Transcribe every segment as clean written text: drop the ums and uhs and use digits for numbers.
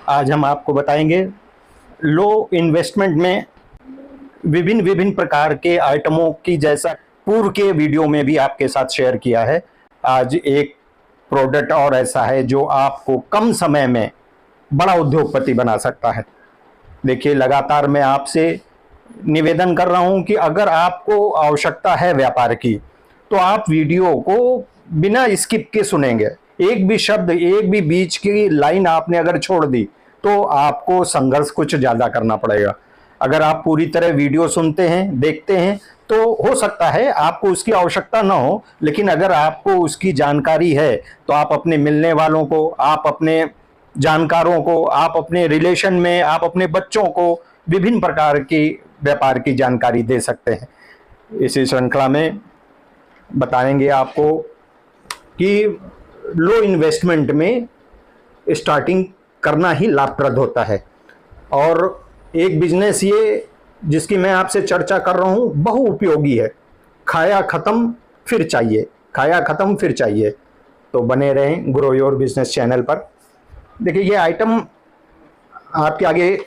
आज हम आपको बताएंगे लो इन्वेस्टमेंट में विभिन्न विभिन्न प्रकार के आइटमों की, जैसा पूर्व के वीडियो में भी आपके साथ शेयर किया है। आज एक प्रोडक्ट और ऐसा है जो आपको कम समय में बड़ा उद्योगपति बना सकता है। देखिए, लगातार मैं आपसे निवेदन कर रहा हूं कि अगर आपको आवश्यकता है व्यापार की तो आप वीडियो को बिना स्किप के सुनेंगे। एक भी शब्द, एक भी बीच की लाइन आपने अगर छोड़ दी तो आपको संघर्ष कुछ ज्यादा करना पड़ेगा। अगर आप पूरी तरह वीडियो सुनते हैं, देखते हैं, तो हो सकता है आपको उसकी आवश्यकता ना हो, लेकिन अगर आपको उसकी जानकारी है तो आप अपने मिलने वालों को, आप अपने जानकारों को, आप अपने रिलेशन में, आप अपने बच्चों को विभिन्न प्रकार की व्यापार की जानकारी दे सकते हैं। इसी श्रृंखला में बताएंगे आपको कि लो इन्वेस्टमेंट में स्टार्टिंग करना ही लाभप्रद होता है। और एक बिजनेस ये जिसकी मैं आपसे चर्चा कर रहा हूँ बहुउपयोगी है। खाया खत्म फिर चाहिए, खाया खत्म फिर चाहिए। तो बने रहें ग्रो योर बिजनेस चैनल पर। देखिए, ये आइटम आपके आगे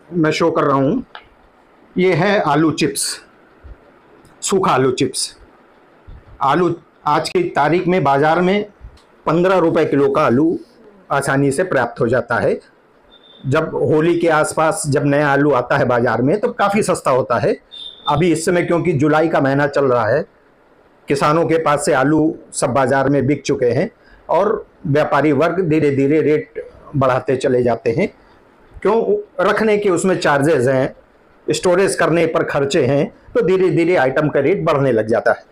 मैं शो कर रहा हूँ। ये है आलू चिप्स, सूखा आलू चिप्स। आलू आज की तारीख में बाजार में 15 रुपए किलो का आलू आसानी से प्राप्त हो जाता है। जब होली के आसपास जब नया आलू आता है बाजार में तो काफ़ी सस्ता होता है। अभी इस समय क्योंकि जुलाई का महीना चल रहा है, किसानों के पास से आलू सब बाजार में बिक चुके हैं और व्यापारी वर्ग धीरे धीरे रेट बढ़ाते चले जाते हैं। क्यों? रखने के उसमें चार्जेस हैं, स्टोरेज करने पर खर्चे हैं, तो धीरे धीरे आइटम का रेट बढ़ने लग जाता है।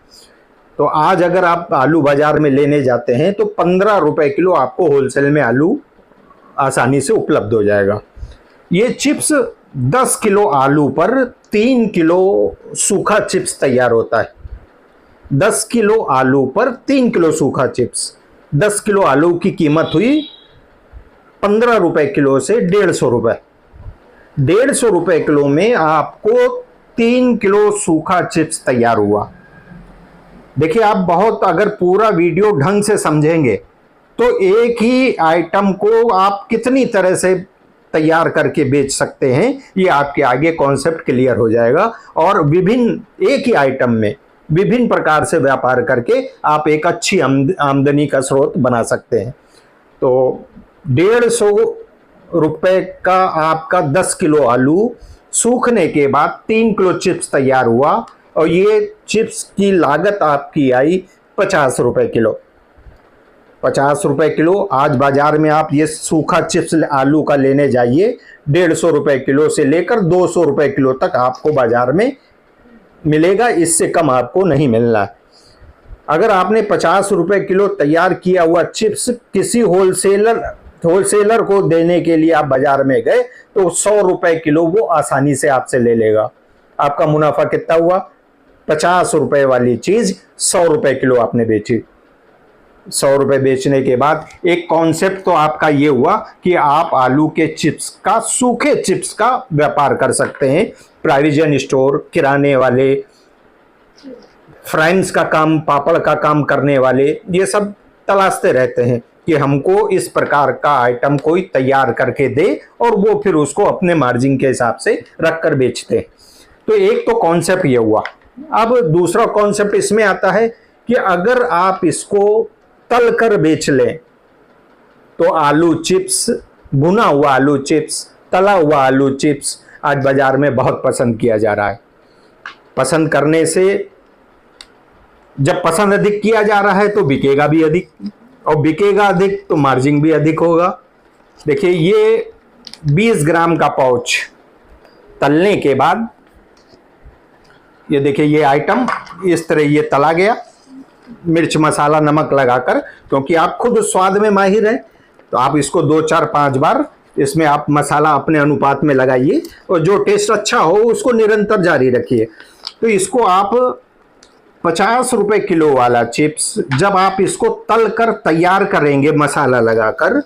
तो आज अगर आप आलू बाजार में लेने जाते हैं तो 15 रुपए किलो आपको होलसेल में आलू आसानी से उपलब्ध हो जाएगा। ये चिप्स 10 किलो आलू पर 3 किलो सूखा चिप्स तैयार होता है। 10 किलो आलू पर 3 किलो सूखा चिप्स। 10 किलो आलू की कीमत हुई 15 रुपए किलो से 150 रुपए। 150 रुपए किलो में आपको 3 किलो सूखा चिप्स तैयार हुआ। देखिए, आप बहुत अगर पूरा वीडियो ढंग से समझेंगे तो एक ही आइटम को आप कितनी तरह से तैयार करके बेच सकते हैं, ये आपके आगे कॉन्सेप्ट क्लियर हो जाएगा। और विभिन्न एक ही आइटम में विभिन्न प्रकार से व्यापार करके आप एक अच्छी आमदनी का स्रोत बना सकते हैं। तो 150 रुपए का आपका 10 किलो आलू सूखने के बाद 3 किलो चिप्स तैयार हुआ और ये चिप्स की लागत आपकी आई 50 रुपए किलो। 50 रुपए किलो आज बाजार में आप ये सूखा चिप्स आलू का लेने जाइए, 150 रुपए किलो से लेकर 200 रुपए किलो तक आपको बाजार में मिलेगा। इससे कम आपको नहीं मिलना है। अगर आपने 50 रुपए किलो तैयार किया हुआ चिप्स किसी होलसेलर को देने के लिए आप बाजार में गए तो 100 रुपए किलो वो आसानी से आपसे ले लेगा। आपका मुनाफा कितना हुआ? 50 रुपए वाली चीज 100 रुपए किलो आपने बेची। 100 रुपए बेचने के बाद एक कॉन्सेप्ट तो आपका ये हुआ कि आप आलू के चिप्स का, सूखे चिप्स का व्यापार कर सकते हैं। प्रोविजन स्टोर, किराने वाले, फ्राइज का काम, पापड़ का काम करने वाले, ये सब तलाशते रहते हैं कि हमको इस प्रकार का आइटम कोई तैयार करके दे और वो फिर उसको अपने मार्जिन के हिसाब से रख कर बेचते हैं। तो एक तो कॉन्सेप्ट ये हुआ। अब दूसरा कॉन्सेप्ट इसमें आता है कि अगर आप इसको तल कर बेच लें तो आलू चिप्स, भुना हुआ आलू चिप्स, तला हुआ आलू चिप्स आज बाजार में बहुत पसंद किया जा रहा है। पसंद करने से जब पसंद अधिक किया जा रहा है तो बिकेगा भी अधिक, और बिकेगा अधिक तो मार्जिन भी अधिक होगा। देखिए, ये 20 ग्राम का पाउच तलने के बाद, ये देखिए ये आइटम इस तरह ये तला गया, मिर्च मसाला नमक लगाकर। क्योंकि आप खुद स्वाद में माहिर हैं तो आप इसको 2 4 5 बार इसमें आप मसाला अपने अनुपात में लगाइए और जो टेस्ट अच्छा हो उसको निरंतर जारी रखिए। तो इसको आप 50 रुपए किलो वाला चिप्स जब आप इसको तल कर तैयार करेंगे मसाला लगाकर,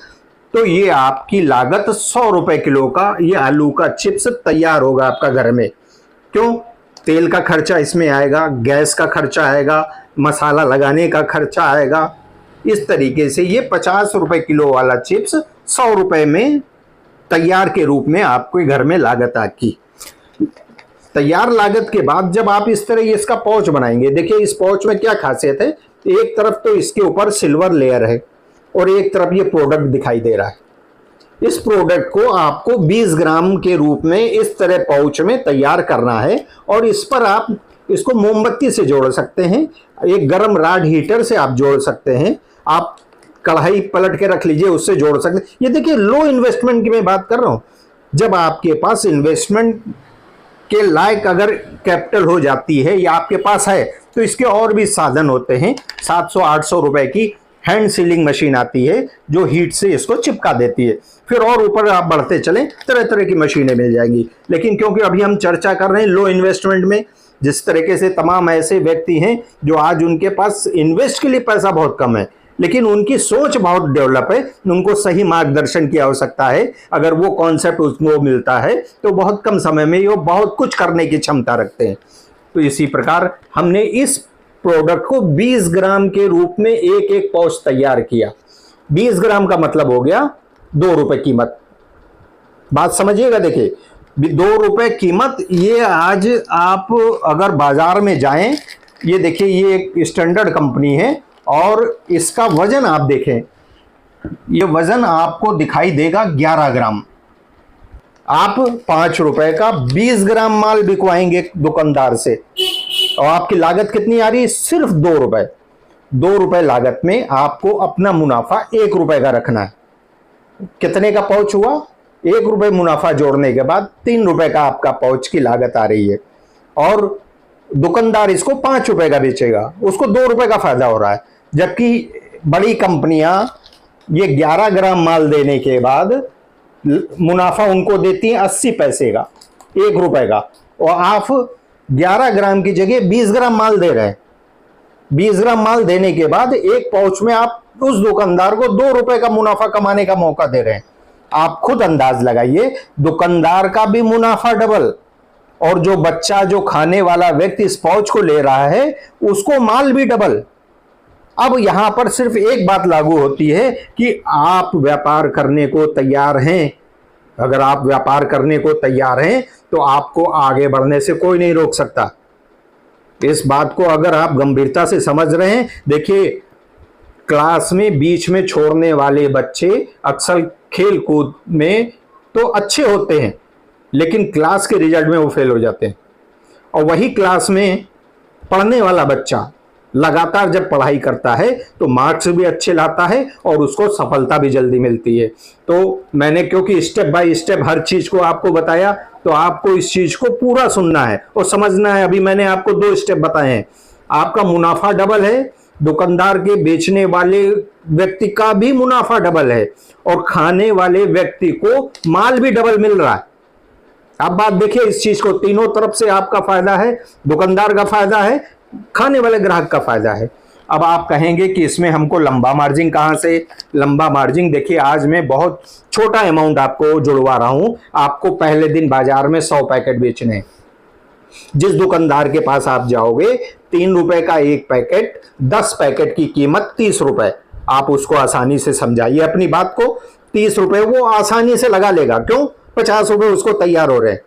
तो ये आपकी लागत 100 रुपए किलो का ये आलू का चिप्स तैयार होगा आपका घर में। क्यों? तेल का खर्चा इसमें आएगा, गैस का खर्चा आएगा, मसाला लगाने का खर्चा आएगा। इस तरीके से ये 50 रुपए किलो वाला चिप्स 100 रुपए में तैयार के रूप में आपके घर में लागत आती। तैयार लागत के बाद जब आप इस तरह इसका पाउच बनाएंगे, देखिए इस पाउच में क्या खासियत है, एक तरफ तो इसके ऊपर सिल्वर लेयर है और एक तरफ ये प्रोडक्ट दिखाई दे रहा है। इस प्रोडक्ट को आपको 20 ग्राम के रूप में इस तरह पाउच में तैयार करना है और इस पर आप इसको मोमबत्ती से जोड़ सकते हैं, एक गर्म राड हीटर से आप जोड़ सकते हैं, आप कढ़ाई पलट के रख लीजिए उससे जोड़ सकते हैं। ये देखिए लो इन्वेस्टमेंट की मैं बात कर रहा हूँ। जब आपके पास इन्वेस्टमेंट के लायक अगर कैपिटल हो जाती है या आपके पास है तो इसके और भी साधन होते हैं। 700-800 रुपए की हैंड सीलिंग मशीन आती है जो हीट से इसको चिपका देती है। फिर और ऊपर आप बढ़ते चलें, तरह तरह की मशीनें मिल जाएंगी। लेकिन क्योंकि अभी हम चर्चा कर रहे हैं लो इन्वेस्टमेंट में, जिस तरीके से तमाम ऐसे व्यक्ति हैं जो आज उनके पास इन्वेस्ट के लिए पैसा बहुत कम है लेकिन उनकी सोच बहुत डेवलप है, उनको सही मार्गदर्शन की आवश्यकता है। अगर वो कॉन्सेप्ट उसको मिलता है तो बहुत कम समय में वो बहुत कुछ करने की क्षमता रखते हैं। तो इसी प्रकार हमने इस प्रोडक्ट को 20 ग्राम के रूप में एक एक पाउच तैयार किया। 20 ग्राम का मतलब हो गया 2 रुपए कीमत। बात समझिएगा, देखिए 2 रुपए कीमत। ये आज आप अगर बाजार में जाएं, ये देखिए ये एक स्टैंडर्ड कंपनी है और इसका वजन आप देखें, ये वजन आपको दिखाई देगा 11 ग्राम। आप 5 रुपए का 20 ग्राम माल बिकवाएंगे दुकानदार से और आपकी लागत कितनी आ रही है? सिर्फ 2 रुपए। 2 रुपए लागत में आपको अपना मुनाफा 1 रुपए का रखना है। कितने का पाउच हुआ? 1 रुपए मुनाफा जोड़ने के बाद 3 रुपए का आपका पाउच की लागत आ रही है और दुकानदार इसको 5 रुपए का बेचेगा, उसको 2 रुपए का फायदा हो रहा है। जबकि बड़ी कंपनियां ये 11 ग्राम माल देने के बाद मुनाफा उनको देती हैं 80 पैसे का, 1 रुपए का, और आप 11 ग्राम की जगह 20 ग्राम माल दे रहे हैं। 20 ग्राम माल देने के बाद एक पाउच में आप उस दुकानदार को 2 रुपए का मुनाफा कमाने का मौका दे रहे हैं। आप खुद अंदाज लगाइए, दुकानदार का भी मुनाफा डबल और जो बच्चा, जो खाने वाला व्यक्ति इस पाउच को ले रहा है उसको माल भी डबल। अब यहां पर सिर्फ एक बात लागू होती है कि आप व्यापार करने को तैयार हैं। अगर आप व्यापार करने को तैयार हैं तो आपको आगे बढ़ने से कोई नहीं रोक सकता। इस बात को अगर आप गंभीरता से समझ रहे हैं, देखिए क्लास में बीच में छोड़ने वाले बच्चे अक्सर खेल कूद में तो अच्छे होते हैं लेकिन क्लास के रिजल्ट में वो फेल हो जाते हैं। और वही क्लास में पढ़ने वाला बच्चा लगातार जब पढ़ाई करता है तो मार्क्स भी अच्छे लाता है और उसको सफलता भी जल्दी मिलती है। तो मैंने क्योंकि स्टेप बाय स्टेप हर चीज को आपको बताया तो आपको इस चीज को पूरा सुनना है और समझना है। अभी मैंने आपको 2 स्टेप बताए हैं। आपका मुनाफा डबल है, दुकानदार के बेचने वाले व्यक्ति का भी मुनाफा डबल है और खाने वाले व्यक्ति को माल भी डबल मिल रहा है। आप बात देखिए इस चीज को, तीनों तरफ से आपका फायदा है, दुकानदार का फायदा है, खाने वाले ग्राहक का फायदा है। अब आप कहेंगे कि इसमें हमको लंबा मार्जिन कहां से? लंबा मार्जिन देखिए, आज मैं बहुत छोटा अमाउंट आपको जुड़वा रहा हूं। आपको पहले दिन बाजार में 100 पैकेट बेचने हैं। जिस दुकानदार के पास आप जाओगे 3 रुपए का एक पैकेट, 10 पैकेट की कीमत 30 रुपए। आप उसको आसानी से समझाइए अपनी बात को, 30 रुपए वो आसानी से लगा लेगा। क्यों? 50 रुपए उसको तैयार हो रहे हैं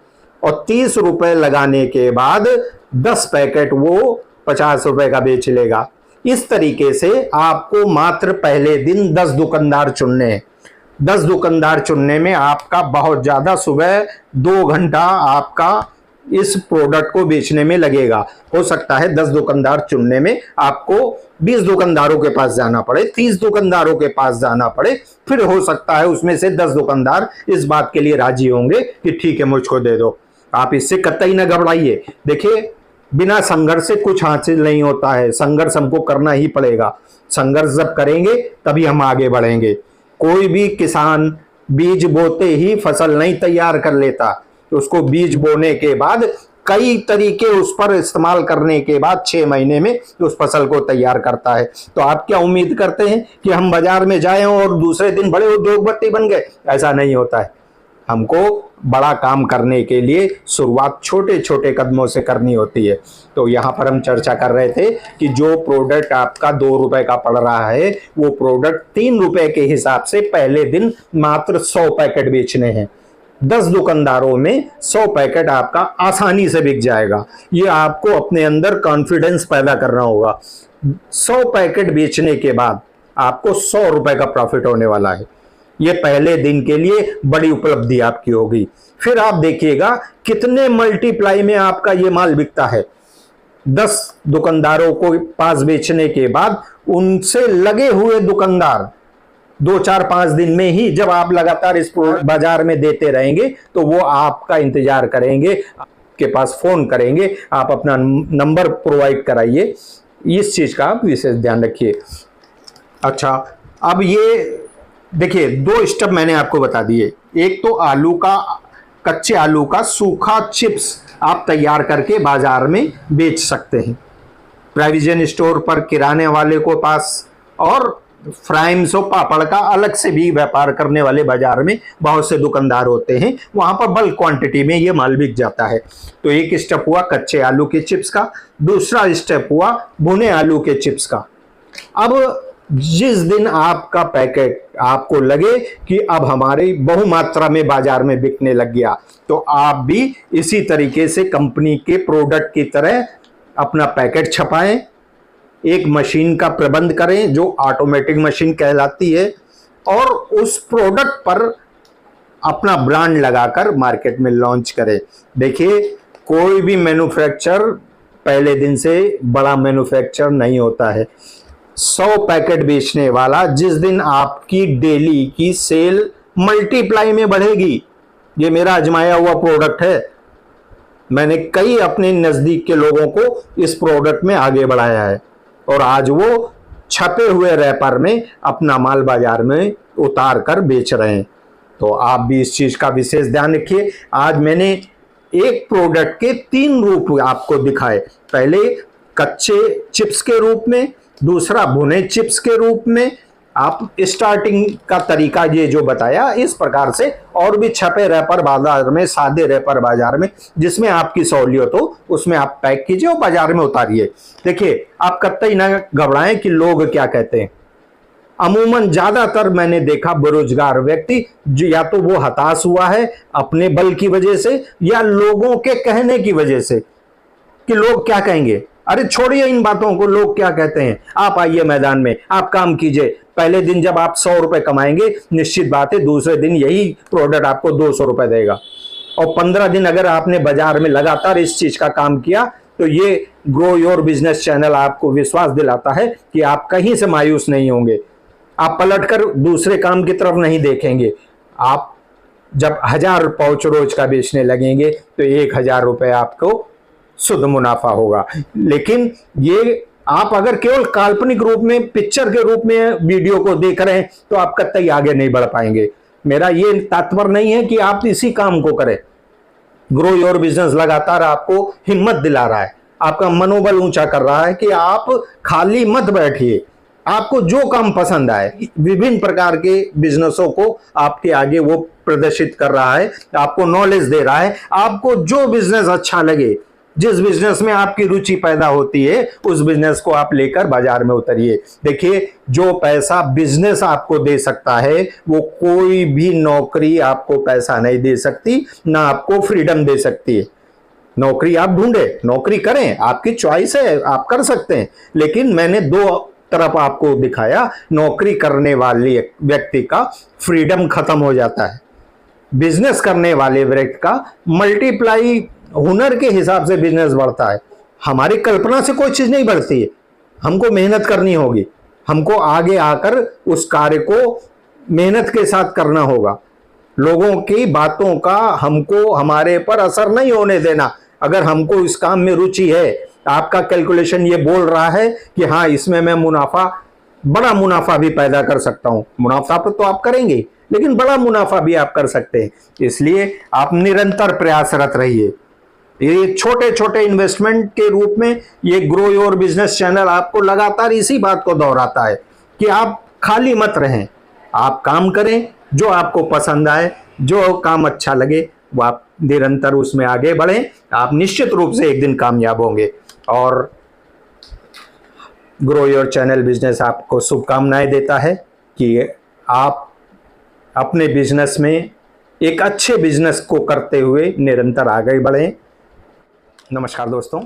और 30 रुपए लगाने के बाद 10 पैकेट वो 50 रुपए का बेच लेगा। इस तरीके से आपको मात्र पहले दिन 10 दुकानदार चुनने हैं। 10 दुकानदार चुनने में आपका बहुत ज्यादा सुबह 2 घंटा आपका इस प्रोडक्ट को बेचने में लगेगा। हो सकता है 10 दुकानदार चुनने में आपको 20 दुकानदारों के पास जाना पड़े, 30 दुकानदारों के पास जाना पड़े। फिर हो सकता है उसमें से 10 दुकानदार इस बात के लिए राजी होंगे कि ठीक है मुझको दे दो। आप इससे कतई ना घबराइए। देखिए बिना संघर्ष से कुछ हासिल नहीं होता है, संघर्ष हमको करना ही पड़ेगा। संघर्ष जब करेंगे तभी हम आगे बढ़ेंगे। कोई भी किसान बीज बोते ही फसल नहीं तैयार कर लेता, तो उसको बीज बोने के बाद कई तरीके उस पर इस्तेमाल करने के बाद 6 महीने में उस फसल को तैयार करता है। तो आप क्या उम्मीद करते हैं कि हम बाजार में जाएं और दूसरे दिन बड़े उद्योगपति बन गए? ऐसा नहीं होता है। हमको बड़ा काम करने के लिए शुरुआत छोटे छोटे कदमों से करनी होती है। तो यहाँ पर हम चर्चा कर रहे थे कि जो प्रोडक्ट आपका 2 रुपए का पड़ रहा है, वो प्रोडक्ट 3 रुपए के हिसाब से पहले दिन मात्र 100 पैकेट बेचने हैं। 10 दुकानदारों में 100 पैकेट आपका आसानी से बिक जाएगा। ये आपको अपने अंदर कॉन्फिडेंस पैदा करना होगा। 100 पैकेट बेचने के बाद आपको 100 रुपए का प्रॉफिट होने वाला है। ये पहले दिन के लिए बड़ी उपलब्धि आपकी होगी। फिर आप देखिएगा कितने मल्टीप्लाई में आपका ये माल बिकता है। 10 दुकानदारों को पास बेचने के बाद उनसे लगे हुए दुकानदार 2, 4, 5 दिन में ही जब आप लगातार इस बाजार में देते रहेंगे तो वो आपका इंतजार करेंगे, आपके पास फोन करेंगे, आप अपना नंबर प्रोवाइड कराइए। इस चीज का आप विशेष ध्यान रखिए। अच्छा, अब ये देखिए 2 स्टेप मैंने आपको बता दिए। एक तो आलू का, कच्चे आलू का सूखा चिप्स आप तैयार करके बाजार में बेच सकते हैं। प्रोविजन स्टोर पर, किराने वाले को पास, और फ्राइम्स और पापड़ का अलग से भी व्यापार करने वाले बाजार में बहुत से दुकानदार होते हैं, वहां पर बल्क क्वांटिटी में ये माल बिक जाता है। तो एक स्टेप हुआ कच्चे आलू के चिप्स का। दूसरा स्टेप हुआ भुने आलू के चिप्स का। अब जिस दिन आपका पैकेट आपको लगे कि अब हमारी बहुमात्रा में बाजार में बिकने लग गया, तो आप भी इसी तरीके से कंपनी के प्रोडक्ट की तरह अपना पैकेट छपाएं, एक मशीन का प्रबंध करें जो ऑटोमेटिक मशीन कहलाती है, और उस प्रोडक्ट पर अपना ब्रांड लगाकर मार्केट में लॉन्च करें। देखिए, कोई भी मैन्युफैक्चरर पहले दिन से बड़ा मैन्युफैक्चरर नहीं होता है। 100 पैकेट बेचने वाला जिस दिन आपकी डेली की सेल मल्टीप्लाई में बढ़ेगी, ये मेरा आजमाया हुआ प्रोडक्ट है। मैंने कई अपने नजदीक के लोगों को इस प्रोडक्ट में आगे बढ़ाया है, और आज वो छपे हुए रैपर में अपना माल बाजार में उतार कर बेच रहे हैं। तो आप भी इस चीज का विशेष ध्यान रखिए। आज मैंने एक प्रोडक्ट के 3 रूप आपको दिखाए। पहले कच्चे चिप्स के रूप में, दूसरा भुने चिप्स के रूप में। आप स्टार्टिंग का तरीका ये जो बताया, इस प्रकार से और भी छपे रैपर बाजार में, सादे रैपर बाजार में, जिसमें आपकी सहूलियत हो, उसमें आप पैक कीजिए और बाजार में उतारिए। देखिए, आप कतई ना घबराएं कि लोग क्या कहते हैं। अमूमन ज्यादातर मैंने देखा बेरोजगार व्यक्ति जो या तो वो हताश हुआ है अपने बल की वजह से, या लोगों के कहने की वजह से कि लोग क्या कहेंगे। अरे छोड़िए इन बातों को, लोग क्या कहते हैं। आप आइए मैदान में, आप काम कीजिए। पहले दिन जब आप 100 रुपए कमाएंगे, निश्चित बात है दूसरे दिन यही प्रोडक्ट आपको 200 रुपए देगा। और 15 दिन अगर आपने बाजार में लगातार इस चीज का काम किया, तो ये ग्रो योर बिजनेस चैनल आपको विश्वास दिलाता है कि आप कहीं से मायूस नहीं होंगे। आप पलटकर दूसरे काम की तरफ नहीं देखेंगे। आप जब 1000 पाउच रोज का बेचने लगेंगे तो 1000 रुपए आपको शुद्ध मुनाफा होगा। लेकिन ये आप अगर केवल काल्पनिक रूप में, पिक्चर के रूप में वीडियो को देख रहे हैं, तो आप कतई आगे नहीं बढ़ पाएंगे। मेरा ये तात्पर्य नहीं है कि आप इसी काम को करें। ग्रो योर बिजनेस लगातार आपको हिम्मत दिला रहा है, आपका मनोबल ऊंचा कर रहा है कि आप खाली मत बैठिए। आपको जो काम पसंद आए, विभिन्न प्रकार के बिजनेसों को आपके आगे वो प्रदर्शित कर रहा है, आपको नॉलेज दे रहा है। आपको जो बिजनेस अच्छा लगे, जिस बिजनेस में आपकी रुचि पैदा होती है, उस बिजनेस को आप लेकर बाजार में उतरिए। देखिए, जो पैसा बिजनेस आपको दे सकता है, वो कोई भी नौकरी आपको पैसा नहीं दे सकती, ना आपको फ्रीडम दे सकती है। नौकरी आप ढूंढे, नौकरी करें, आपकी चॉइस है, आप कर सकते हैं। लेकिन मैंने 2 तरफ आपको दिखाया। नौकरी करने वाले व्यक्ति का फ्रीडम खत्म हो जाता है, बिजनेस करने वाले व्यक्ति का मल्टीप्लाई हुनर के हिसाब से बिजनेस बढ़ता है। हमारी कल्पना से कोई चीज नहीं बढ़ती है, हमको मेहनत करनी होगी। हमको आगे आकर उस कार्य को मेहनत के साथ करना होगा। लोगों की बातों का हमको हमारे पर असर नहीं होने देना। अगर हमको इस काम में रुचि है, आपका कैलकुलेशन ये बोल रहा है कि हाँ, इसमें मैं बड़ा मुनाफा भी पैदा कर सकता हूं। मुनाफा तो आप करेंगे, लेकिन बड़ा मुनाफा भी आप कर सकते हैं। इसलिए आप निरंतर प्रयासरत रहिए। ये छोटे छोटे इन्वेस्टमेंट के रूप में ये ग्रो योर बिजनेस चैनल आपको लगातार इसी बात को दोहराता है कि आप खाली मत रहें, आप काम करें जो आपको पसंद आए, जो काम अच्छा लगे वो आप निरंतर उसमें आगे बढ़ें, आप निश्चित रूप से एक दिन कामयाब होंगे। और ग्रो योर चैनल बिजनेस आपको शुभकामनाएं देता है कि आप अपने बिजनेस में एक अच्छे बिजनेस को करते हुए निरंतर आगे बढ़ें। नमस्कार दोस्तों।